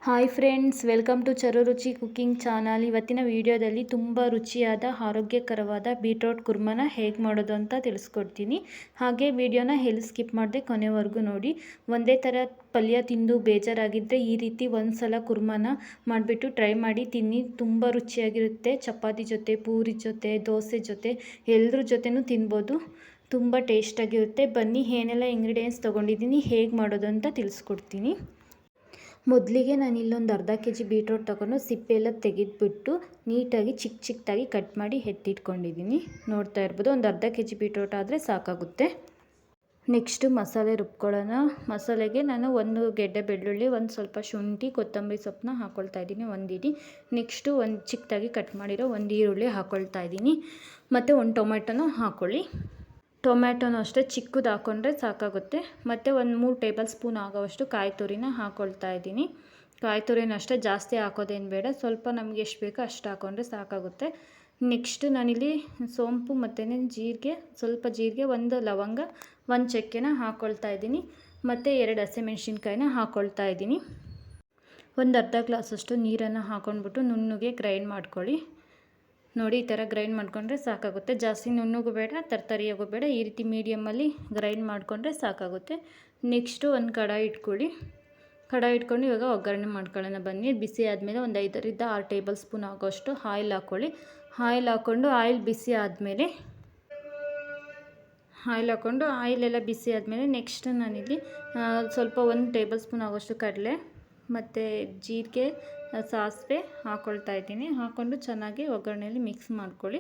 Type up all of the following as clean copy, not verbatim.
Hi friends, welcome to ಚರು ರುಚಿ cooking channel. ಇವತ್ತಿನ ವಿಡಿಯೋದಲ್ಲಿ ತುಂಬ ರುಚಿಯಾದ ಆರೋಗ್ಯಕರವಾದ ಬೀಟ್ರೋಟ್ ಕುರ್ಮನ ಹೇಗೆ ಮಾಡೋದು ಅಂತ ತಿಳಿಸ್ಕೊಡ್ತೀನಿ. ಹಾಗೆ ವಿಡಿಯೋನ ಎಲ್ಲಿ ಸ್ಕಿಪ್ ಮಾಡದೆ ಕೊನೆವರೆಗೂ ನೋಡಿ. ಒಂದೇ ಥರ ಪಲ್ಯ ತಿಂದು ಬೇಜಾರಾಗಿದ್ದರೆ ಈ ರೀತಿ ಒಂದು ಸಲ ಕುರ್ಮನ ಮಾಡಿಬಿಟ್ಟು ಟ್ರೈ ಮಾಡಿ ತಿನ್ನಿ. ತುಂಬ ರುಚಿಯಾಗಿರುತ್ತೆ. ಚಪಾತಿ ಜೊತೆ, ಪೂರಿ ಜೊತೆ, ದೋಸೆ ಜೊತೆ ಎಲ್ಲರ ಜೊತೆನೂ ತಿನ್ಬೋದು. ತುಂಬ ಟೇಸ್ಟಾಗಿರುತ್ತೆ. ಬನ್ನಿ ಏನೆಲ್ಲ ಇಂಗ್ರೀಡಿಯೆಂಟ್ಸ್ ತೊಗೊಂಡಿದ್ದೀನಿ, ಹೇಗೆ ಮಾಡೋದು ಅಂತ ತಿಳಿಸ್ಕೊಡ್ತೀನಿ. ಮೊದಲಿಗೆ ನಾನು ಇಲ್ಲೊಂದು ಅರ್ಧ kg ಬೀಟ್ರೋಟ್ ತೊಗೊಂಡು ಸಿಪ್ಪೆ ಎಲ್ಲ ತೆಗೆದುಬಿಟ್ಟು ನೀಟಾಗಿ ಚಿಕ್ಕದಾಗಿ ಕಟ್ ಮಾಡಿ ಎತ್ತಿಟ್ಕೊಂಡಿದ್ದೀನಿ. ನೋಡ್ತಾ ಇರ್ಬೋದು, ಒಂದು ಅರ್ಧ kg ಬೀಟ್ರೋಟ್ ಆದರೆ ಸಾಕಾಗುತ್ತೆ. ನೆಕ್ಸ್ಟು ಮಸಾಲೆ ರುಬ್ಕೊಳ್ಳೋಣ. ಮಸಾಲೆಗೆ ನಾನು ಒಂದು ಗೆಡ್ಡೆ ಬೆಳ್ಳುಳ್ಳಿ, ಒಂದು ಸ್ವಲ್ಪ ಶುಂಠಿ, ಕೊತ್ತಂಬರಿ ಸೊಪ್ಪನ್ನ ಹಾಕ್ಕೊಳ್ತಾ ಇದ್ದೀನಿ, ಒಂದು ಇಡೀ. ನೆಕ್ಸ್ಟು ಒಂದು ಚಿಕ್ಕದಾಗಿ ಕಟ್ ಮಾಡಿರೋ ಒಂದು ಈರುಳ್ಳಿ ಹಾಕ್ಕೊಳ್ತಾ ಇದ್ದೀನಿ, ಮತ್ತು ಒಂದು ಟೊಮೆಟೊನ ಹಾಕ್ಕೊಳ್ಳಿ. ಟೊಮ್ಯಾಟೊನೂ ಅಷ್ಟೇ ಚಿಕ್ಕದು ಹಾಕ್ಕೊಂಡ್ರೆ ಸಾಕಾಗುತ್ತೆ. ಮತ್ತು ಒಂದು 3 ಟೇಬಲ್ ಸ್ಪೂನ್ ಆಗೋವಷ್ಟು ಕಾಯಿ ತುರಿನ ಹಾಕ್ಕೊಳ್ತಾ ಇದ್ದೀನಿ. ಕಾಯಿ ತುರಿನ ಅಷ್ಟೇ, ಜಾಸ್ತಿ ಹಾಕೋದೇನು ಬೇಡ, ಸ್ವಲ್ಪ ನಮಗೆ ಎಷ್ಟು ಬೇಕೋ ಅಷ್ಟು ಹಾಕ್ಕೊಂಡ್ರೆ ಸಾಕಾಗುತ್ತೆ. ನೆಕ್ಸ್ಟು ನಾನಿಲ್ಲಿ ಸೋಂಪು ಮತ್ತು ಜೀರಿಗೆ, ಸ್ವಲ್ಪ ಜೀರಿಗೆ, ಒಂದು ಲವಂಗ, ಒಂದು ಚಕ್ಕೆನ ಹಾಕ್ಕೊಳ್ತಾ ಇದ್ದೀನಿ, ಮತ್ತು 2 ಹಸಿಮೆಣ್ಸಿನ್ಕಾಯಿನ ಹಾಕ್ಕೊಳ್ತಾ ಇದ್ದೀನಿ. ಒಂದು ಅರ್ಧ ಗ್ಲಾಸಷ್ಟು ನೀರನ್ನು ಹಾಕ್ಕೊಂಡ್ಬಿಟ್ಟು ನುಣ್ಣಗೆ ಗ್ರೈಂಡ್ ಮಾಡ್ಕೊಳ್ಳಿ. ನೋಡಿ, ಈ ಥರ ಗ್ರೈಂಡ್ ಮಾಡಿಕೊಂಡ್ರೆ ಸಾಕಾಗುತ್ತೆ. ಜಾಸ್ತಿ ನುಣ್ಣಗೂ ಬೇಡ, ತರ್ತರಿಯಾಗೂ ಬೇಡ, ಈ ರೀತಿ ಮೀಡಿಯಮಲ್ಲಿ ಗ್ರೈಂಡ್ ಮಾಡಿಕೊಂಡ್ರೆ ಸಾಕಾಗುತ್ತೆ. ನೆಕ್ಸ್ಟು ಒಂದು ಕಡಾಯಿ ಇಟ್ಕೊಳ್ಳಿ. ಕಡಾಯಿ ಇಟ್ಕೊಂಡು ಇವಾಗ ಒಗ್ಗರಣೆ ಮಾಡ್ಕೊಳ್ಳೋಣ ಬನ್ನಿ. ಬಿಸಿ ಆದಮೇಲೆ ಒಂದು 5ರಿಂದ 6 ಟೇಬಲ್ ಸ್ಪೂನ್ ಆಗೋಷ್ಟು ಆಯಿಲ್ ಹಾಕ್ಕೊಳ್ಳಿ. ಆಯಿಲ್ ಹಾಕ್ಕೊಂಡು ಆಯಿಲ್ ಬಿಸಿ ಆದಮೇಲೆ ಆಯಿಲೆಲ್ಲ ಬಿಸಿ ಆದಮೇಲೆ ನೆಕ್ಸ್ಟ್ ನಾನಿಲ್ಲಿ ಸ್ವಲ್ಪ 1 ಟೇಬಲ್ ಸ್ಪೂನ್ ಆಗೋಷ್ಟು ಕಡಲೆ ಮತ್ತು ಜೀರಿಗೆ, ಸಾಸಿವೆ ಹಾಕ್ಕೊಳ್ತಾ ಇದ್ದೀನಿ. ಹಾಕ್ಕೊಂಡು ಚೆನ್ನಾಗಿ ಒಗ್ಗರಣೆಯಲ್ಲಿ ಮಿಕ್ಸ್ ಮಾಡ್ಕೊಳ್ಳಿ.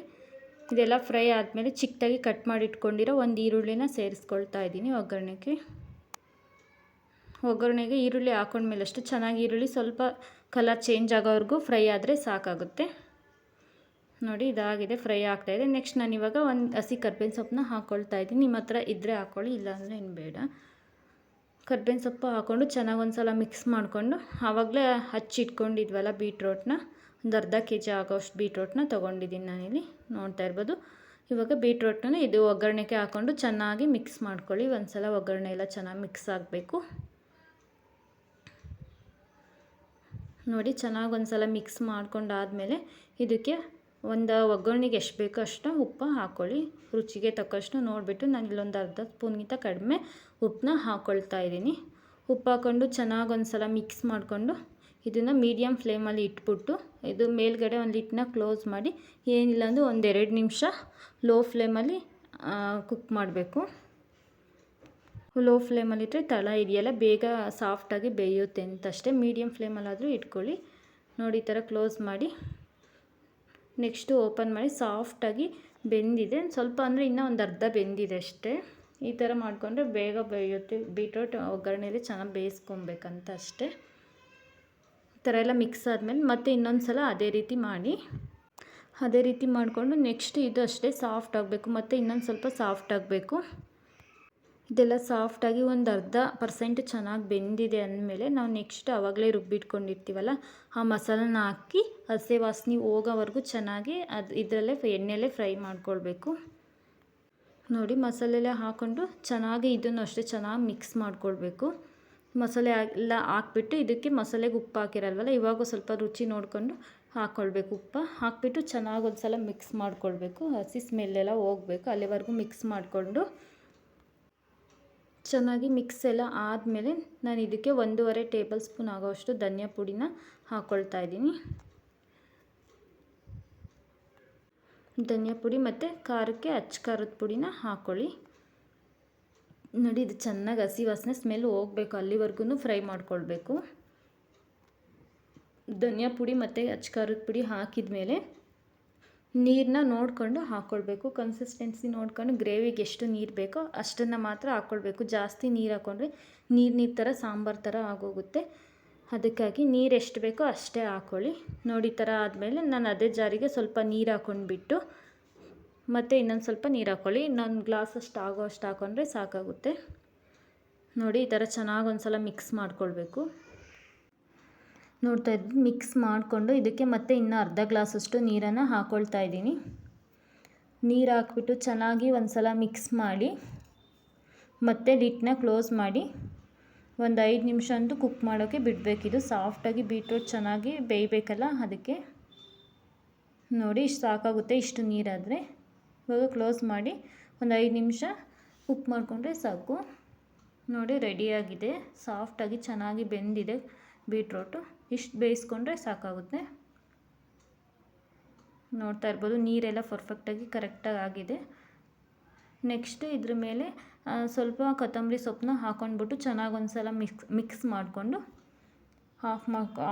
ಇದೆಲ್ಲ ಫ್ರೈ ಆದಮೇಲೆ ಚಿಕ್ಕದಾಗಿ ಕಟ್ ಮಾಡಿ ಇಟ್ಕೊಂಡಿರೋ ಒಂದು ಈರುಳ್ಳಿನ ಸೇರಿಸ್ಕೊಳ್ತಾ ಇದ್ದೀನಿ ಒಗ್ಗರಣೆಗೆ. ಈರುಳ್ಳಿ ಹಾಕ್ಕೊಂಡ್ಮೇಲೆ ಅಷ್ಟು ಚೆನ್ನಾಗಿ ಈರುಳ್ಳಿ ಸ್ವಲ್ಪ ಕಲರ್ ಚೇಂಜ್ ಆಗೋವರೆಗೂ ಫ್ರೈ ಆದರೆ ಸಾಕಾಗುತ್ತೆ. ನೋಡಿ, ಇದಾಗಿದೆ, ಫ್ರೈ ಆಗ್ತಾಯಿದೆ. ನೆಕ್ಸ್ಟ್ ನಾನು ಇವಾಗ ಒಂದು ಹಸಿ ಕರ್ಬೇವಿನ ಸೊಪ್ಪನ್ನ ಹಾಕ್ಕೊಳ್ತಾ ಇದ್ದೀನಿ. ನಿಮ್ಮ ಹತ್ರ ಇದ್ದರೆ ಹಾಕ್ಕೊಳ್ಳಿ, ಇಲ್ಲಾಂದರೆ ಏನು ಬೇಡ. ಕರ್ಬೇವಿನ ಸೊಪ್ಪು ಹಾಕ್ಕೊಂಡು ಚೆನ್ನಾಗಿ ಒಂದು ಸಲ ಮಿಕ್ಸ್ ಮಾಡಿಕೊಂಡು, ಆವಾಗಲೇ ಹಚ್ಚಿಟ್ಕೊಂಡಿದ್ವಲ್ಲ ಬೀಟ್ರೋಟ್ನ, ಒಂದು ಅರ್ಧ kg ಆಗೋಷ್ಟು ಬೀಟ್ರೋಟ್ನ ತೊಗೊಂಡಿದ್ದೀನಿ ನಾನಿಲ್ಲಿ, ನೋಡ್ತಾ ಇರ್ಬೋದು. ಇವಾಗ ಬೀಟ್ರೋಟ್ನ ಇದು ಒಗ್ಗರಣೆಗೆ ಹಾಕ್ಕೊಂಡು ಚೆನ್ನಾಗಿ ಮಿಕ್ಸ್ ಮಾಡ್ಕೊಳ್ಳಿ. ಒಂದು ಸಲ ಒಗ್ಗರಣೆ ಎಲ್ಲ ಚೆನ್ನಾಗಿ ಮಿಕ್ಸ್ ಆಗಬೇಕು. ನೋಡಿ, ಚೆನ್ನಾಗಿ ಒಂದು ಸಲ ಮಿಕ್ಸ್ ಮಾಡ್ಕೊಂಡಾದಮೇಲೆ ಇದಕ್ಕೆ ಒಂದು ಒಗ್ಗರಣೆಗೆ ಎಷ್ಟು ಬೇಕೋ ಅಷ್ಟು ಉಪ್ಪು ಹಾಕ್ಕೊಳ್ಳಿ. ರುಚಿಗೆ ತಕ್ಕಷ್ಟು ನೋಡಿಬಿಟ್ಟು ನಾನು ಇಲ್ಲೊಂದು ಅರ್ಧ ಸ್ಪೂನ್ಗಿಂತ ಕಡಿಮೆ ಉಪ್ಪನ್ನ ಹಾಕ್ಕೊಳ್ತಾ ಇದ್ದೀನಿ. ಉಪ್ಪು ಹಾಕ್ಕೊಂಡು ಚೆನ್ನಾಗಿ ಒಂದು ಸಲ ಮಿಕ್ಸ್ ಮಾಡಿಕೊಂಡು ಇದನ್ನು ಮೀಡಿಯಮ್ ಫ್ಲೇಮಲ್ಲಿ ಇಟ್ಬಿಟ್ಟು ಇದು ಮೇಲ್ಗಡೆ ಒಂದು ಲಿಡ್ನ ಕ್ಲೋಸ್ ಮಾಡಿ ಏನಿಲ್ಲ ಅಂದರೂ ಒಂದು 2 ನಿಮಿಷ ಲೋ ಫ್ಲೇಮಲ್ಲಿ ಕುಕ್ ಮಾಡಬೇಕು. ಲೋ ಫ್ಲೇಮಲ್ಲಿಟ್ಟರೆ ತಳ ಇದೆಯಲ್ಲ ಬೇಗ ಸಾಫ್ಟಾಗಿ ಬೇಯುತ್ತೆ ಅಂತಷ್ಟೇ. ಮೀಡಿಯಮ್ ಫ್ಲೇಮಲ್ಲಾದರೂ ಇಟ್ಕೊಳ್ಳಿ. ನೋಡಿ, ಈ ಥರ ಕ್ಲೋಸ್ ಮಾಡಿ ನೆಕ್ಸ್ಟು ಓಪನ್ ಮಾಡಿ. ಸಾಫ್ಟಾಗಿ ಬೆಂದಿದೆ, ಸ್ವಲ್ಪ ಅಂದರೆ ಇನ್ನೂ ಒಂದು ಅರ್ಧ ಬೆಂದಿದೆ ಅಷ್ಟೇ. ಈ ಥರ ಮಾಡಿಕೊಂಡ್ರೆ ಬೇಗ ಬೇಯುತ್ತೆ. ಬೀಟ್ರೋಟ್ ಒಗ್ಗರಣೆಯಲ್ಲಿ ಚೆನ್ನಾಗಿ ಬೇಯಿಸ್ಕೊಬೇಕಂತ ಅಷ್ಟೇ. ಈ ಥರ ಎಲ್ಲ ಮಿಕ್ಸ್ ಆದಮೇಲೆ ಮತ್ತೆ ಇನ್ನೊಂದು ಸಲ ಅದೇ ರೀತಿ ಮಾಡಿಕೊಂಡು ನೆಕ್ಸ್ಟ್ ಇದು ಅಷ್ಟೇ ಸಾಫ್ಟ್ ಆಗಬೇಕು, ಮತ್ತು ಇನ್ನೊಂದು ಸ್ವಲ್ಪ ಸಾಫ್ಟ್ ಆಗಬೇಕು. ಇದೆಲ್ಲ ಸಾಫ್ಟಾಗಿ ಒಂದು 10% ಚೆನ್ನಾಗಿ ಬೆಂದಿದೆ ಅಂದಮೇಲೆ ನಾವು ನೆಕ್ಸ್ಟ್ ಆವಾಗಲೇ ರುಬ್ಬಿಟ್ಕೊಂಡಿರ್ತೀವಲ್ಲ ಆ ಮಸಾಲನ ಹಾಕಿ ಹಸಿ ವಾಸನೆ ಹೋಗೋವರೆಗೂ ಚೆನ್ನಾಗಿ ಇದರಲ್ಲೇ ಎಣ್ಣೆಯಲ್ಲೇ ಫ್ರೈ ಮಾಡ್ಕೊಳ್ಬೇಕು. ನೋಡಿ, ಮಸಾಲೆಲ್ಲ ಹಾಕ್ಕೊಂಡು ಚೆನ್ನಾಗಿ ಇದನ್ನು ಅಷ್ಟೇ ಚೆನ್ನಾಗಿ ಮಿಕ್ಸ್ ಮಾಡ್ಕೊಳ್ಬೇಕು. ಮಸಾಲೆ ಎಲ್ಲ ಹಾಕ್ಬಿಟ್ಟು ಇದಕ್ಕೆ ಮಸಾಲೆಗೆ ಉಪ್ಪು ಹಾಕಿರಲ್ವಲ್ಲ, ಇವಾಗ ಸ್ವಲ್ಪ ರುಚಿ ನೋಡಿಕೊಂಡು ಹಾಕ್ಕೊಳ್ಬೇಕು. ಉಪ್ಪು ಹಾಕ್ಬಿಟ್ಟು ಚೆನ್ನಾಗಿ ಒಂದು ಸಲ ಮಿಕ್ಸ್ ಮಾಡ್ಕೊಳ್ಬೇಕು. ಹಸಿ ಸ್ಮೆಲ್ಲೆಲ್ಲ ಹೋಗಬೇಕು, ಅಲ್ಲಿವರೆಗೂ ಮಿಕ್ಸ್ ಮಾಡಿಕೊಂಡು ಚೆನ್ನಾಗಿ ಮಿಕ್ಸ್ ಎಲ್ಲ ಆದಮೇಲೆ ನಾನು ಇದಕ್ಕೆ 1.5 ಟೇಬಲ್ ಸ್ಪೂನ್ ಆಗೋಷ್ಟು ಧನಿಯಾ ಪುಡಿನ ಹಾಕ್ಕೊಳ್ತಾ ಇದ್ದೀನಿ. ಧನಿಯಾ ಪುಡಿ ಮತ್ತು ಖಾರಕ್ಕೆ ಖಾರದ ಪುಡಿನ ಹಾಕ್ಕೊಳ್ಳಿ. ನೋಡಿ, ಇದು ಚೆನ್ನಾಗಿ ಹಸಿ ವಾಸನೆ ಸ್ಮೆಲ್ ಹೋಗಬೇಕು, ಅಲ್ಲಿವರೆಗೂ ಫ್ರೈ ಮಾಡ್ಕೊಳ್ಬೇಕು. ಧನಿಯಾ ಪುಡಿ ಮತ್ತು ಖಾರದ ಪುಡಿ ಹಾಕಿದ ಮೇಲೆ ನೀರನ್ನ ನೋಡಿಕೊಂಡು ಹಾಕ್ಕೊಳ್ಬೇಕು. ಕನ್ಸಿಸ್ಟೆನ್ಸಿ ನೋಡ್ಕೊಂಡು ಗ್ರೇವಿಗೆ ಎಷ್ಟು ನೀರು ಬೇಕೋ ಅಷ್ಟನ್ನು ಮಾತ್ರ ಹಾಕ್ಕೊಳ್ಬೇಕು. ಜಾಸ್ತಿ ನೀರು ಹಾಕ್ಕೊಂಡ್ರೆ ನೀರು ಥರ ಸಾಂಬಾರು ಥರ ಆಗೋಗುತ್ತೆ. ಅದಕ್ಕಾಗಿ ನೀರು ಎಷ್ಟು ಬೇಕೋ ಅಷ್ಟೇ ಹಾಕ್ಕೊಳ್ಳಿ. ನೋಡಿ, ಈ ಥರ ಆದಮೇಲೆ ನಾನು ಅದೇ ಜಾರಿಗೆ ಸ್ವಲ್ಪ ನೀರು ಹಾಕ್ಕೊಂಡ್ಬಿಟ್ಟು ಮತ್ತು ಇನ್ನೊಂದು ಸ್ವಲ್ಪ ನೀರು ಹಾಕ್ಕೊಳ್ಳಿ. ಇನ್ನೊಂದು ಗ್ಲಾಸಷ್ಟು ಆಗೋಷ್ಟು ಹಾಕ್ಕೊಂಡ್ರೆ ಸಾಕಾಗುತ್ತೆ. ನೋಡಿ, ಈ ಥರ ಚೆನ್ನಾಗಿ ಒಂದು ಸಲ ಮಿಕ್ಸ್ ಮಾಡ್ಕೊಳ್ಬೇಕು. ನೋಡ್ತಾ ಇದ್ದು ಮಿಕ್ಸ್ ಮಾಡಿಕೊಂಡು ಇದಕ್ಕೆ ಮತ್ತೆ ಇನ್ನೂ ಅರ್ಧ ಗ್ಲಾಸಷ್ಟು ನೀರನ್ನು ಹಾಕ್ಕೊಳ್ತಾ ಇದ್ದೀನಿ. ನೀರು ಹಾಕ್ಬಿಟ್ಟು ಚೆನ್ನಾಗಿ ಒಂದು ಸಲ ಮಿಕ್ಸ್ ಮಾಡಿ ಮತ್ತೆ ಲಿಡ್ನ ಕ್ಲೋಸ್ ಮಾಡಿ ಒಂದು 5 ನಿಮಿಷ ಅಂತೂ ಕುಕ್ ಮಾಡೋಕ್ಕೆ ಬಿಡಬೇಕಿದು. ಸಾಫ್ಟಾಗಿ ಬೀಟ್ರೋಟ್ ಚೆನ್ನಾಗಿ ಬೇಯಬೇಕಲ್ಲ, ಅದಕ್ಕೆ. ನೋಡಿ ಇಷ್ಟು ಸಾಕಾಗುತ್ತೆ, ಇಷ್ಟು ನೀರಾದರೆ. ಇವಾಗ ಕ್ಲೋಸ್ ಮಾಡಿ ಒಂದು 5 ನಿಮಿಷ ಕುಕ್ ಮಾಡಿಕೊಂಡ್ರೆ ಸಾಕು. ನೋಡಿ ರೆಡಿಯಾಗಿದೆ, ಸಾಫ್ಟಾಗಿ ಚೆನ್ನಾಗಿ ಬೆಂದಿದೆ ಬೀಟ್ರೋಟು. ಇಷ್ಟು ಬೇಯಿಸ್ಕೊಂಡ್ರೆ ಸಾಕಾಗುತ್ತೆ. ನೋಡ್ತಾ ಇರ್ಬೋದು, ನೀರೆಲ್ಲ ಪರ್ಫೆಕ್ಟಾಗಿ ಕರೆಕ್ಟಾಗಿ ಆಗಿದೆ. ನೆಕ್ಸ್ಟ್ ಇದ್ರ ಮೇಲೆ ಸ್ವಲ್ಪ ಕೊತ್ತಂಬರಿ ಸೊಪ್ಪನ್ನ ಹಾಕ್ಕೊಂಡ್ಬಿಟ್ಟು ಚೆನ್ನಾಗಿ ಒಂದು ಸಲ ಮಿಕ್ಸ್ ಮಾಡಿಕೊಂಡು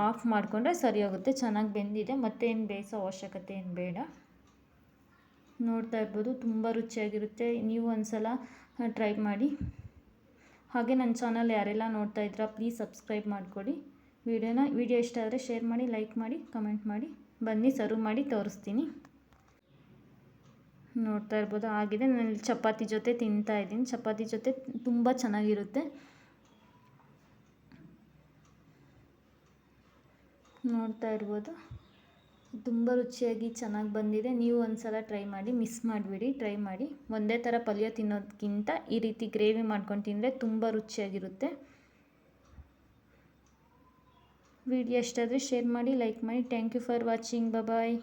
ಆಫ್ ಮಾಡಿಕೊಂಡ್ರೆ ಸರಿ ಹೋಗುತ್ತೆ. ಚೆನ್ನಾಗಿ ಬೆಂದಿದೆ, ಮತ್ತೇನು ಬೇಯಿಸೋ ಅವಶ್ಯಕತೆ ಏನು ಬೇಡ. ನೋಡ್ತಾ ಇರ್ಬೋದು, ತುಂಬ ರುಚಿಯಾಗಿರುತ್ತೆ. ನೀವು ಒಂದು ಸಲ ಟ್ರೈ ಮಾಡಿ. ಹಾಗೆ ನನ್ನ ಚಾನಲ್ ಯಾರೆಲ್ಲ ನೋಡ್ತಾ ಇದ್ದೀರಾ ಪ್ಲೀಸ್ ಸಬ್ಸ್ಕ್ರೈಬ್ ಮಾಡಿಕೊಡಿ. ವಿಡಿಯೋ ಇಷ್ಟ ಆದರೆ ಶೇರ್ ಮಾಡಿ, ಲೈಕ್ ಮಾಡಿ, ಕಮೆಂಟ್ ಮಾಡಿ. ಬನ್ನಿ ಸರ್ವ್ ಮಾಡಿ ತೋರಿಸ್ತೀನಿ. ನೋಡ್ತಾ ಇರ್ಬೋದು ಆಗಿದೆ. ನಾನು ಚಪಾತಿ ಜೊತೆ ತಿಂತಾ ಇದ್ದೀನಿ. ಚಪಾತಿ ಜೊತೆ ತುಂಬ ಚೆನ್ನಾಗಿರುತ್ತೆ. ನೋಡ್ತಾ ಇರ್ಬೋದು, ತುಂಬ ರುಚಿಯಾಗಿ ಚೆನ್ನಾಗಿ ಬಂದಿದೆ. ನೀವು ಒಂದು ಸಲ ಟ್ರೈ ಮಾಡಿ, ಮಿಸ್ ಮಾಡಿಬಿಡಿ, ಟ್ರೈ ಮಾಡಿ. ಒಂದೇ ಥರ ಪಲ್ಯ ತಿನ್ನೋದಕ್ಕಿಂತ ಈ ರೀತಿ ಗ್ರೇವಿ ಮಾಡ್ಕೊಂಡು ತಿಂದರೆ ತುಂಬ ರುಚಿಯಾಗಿರುತ್ತೆ. ವಿಡಿಯೋ ಇಷ್ಟ ಆದರೆ ಶೇರ್ ಮಾಡಿ, ಲೈಕ್ ಮಾಡಿ. Thank you for watching. Bye.